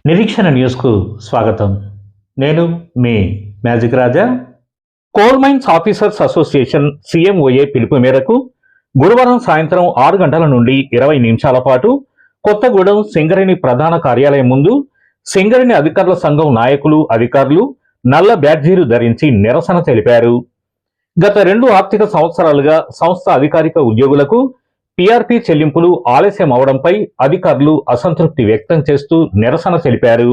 నిరీక్షణ న్యూస్కు స్వాగతం. నేను మీ magic Raja. Coal mines officers association CMOA పిలుపు మేరకు గురువారం సాయంత్రం 6 గంటల నుండి 20 నిమిషాల పాటు కొత్తగూడెం సింగరేణి ప్రధాన కార్యాలయం ముందు సింగరేణి అధికారుల సంఘం నాయకులు, అధికారులు నల్ల బ్యాడ్జీలు ధరించి నిరసన తెలిపారు. గత 2 ఆర్థిక సంవత్సరాలుగా సంస్థ అధికారిక ఉద్యోగులకు PRP చెల్లింపులు ఆలస్యం అవడంపై అధికారులు అసంతృప్తి వ్యక్తం చేస్తూ నిరసన తెలిపారు.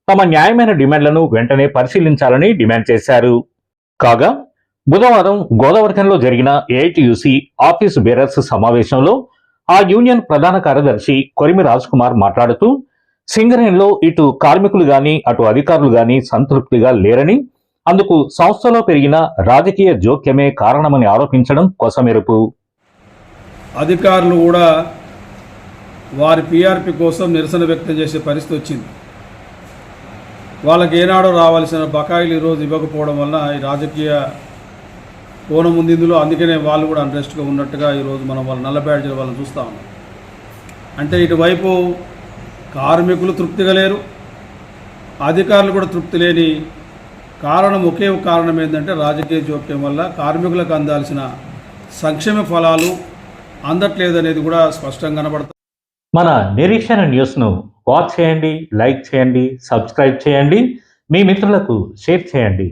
తమ న్యాయమైన డిమాండ్లను వెంటనే పరిశీలించాలని డిమాండ్ చేశారు. కాగా బుధవారం గోదావరిఖనిలో జరిగిన AITUC ఆఫీసు బేరర్స్ సమావేశంలో ఆ యూనియన్ ప్రధాన కార్యదర్శి కొరిమి రాజ్ కుమార్ మాట్లాడుతూ సింగరేణిలో ఇటు కార్మికులు గాని అటు అధికారులు గాని సంతృప్తిగా లేరని, అందుకు సంస్థలో పెరిగిన రాజకీయ జోక్యమే కారణమని ఆరోపించడం కొసమెరుపు. అధికారులు కూడా వారి PRP కోసం నిరసన వ్యక్తం చేసే పరిస్థితి వచ్చింది. వాళ్ళకి ఏనాడో రావాల్సిన బకాయిలు ఈరోజు ఇవ్వకపోవడం వల్ల ఈ రాజకీయ కోణం ఉంది ఇందులో. అందుకనే వాళ్ళు కూడా అన్రెస్ట్గా ఉన్నట్టుగా ఈరోజు మనం వాళ్ళ నల్ల బ్యాడ్జీల వాళ్ళని చూస్తూ ఉన్నాం. అంటే ఇటువైపు కార్మికులు తృప్తిగా లేరు, అధికారులు కూడా తృప్తి లేని కారణం ఒకే కారణం ఏంటంటే రాజకీయ జోక్యం వల్ల కార్మికులకు అందాల్సిన సంక్షేమ ఫలాలు అందట్లేదనేది కూడా స్పష్టంగా కనబడుతుంది. మన నిరీక్షణ న్యూస్ను వాచ్ చేయండి, లైక్ చేయండి, సబ్స్క్రైబ్ చేయండి, మీ మిత్రులకు షేర్ చేయండి.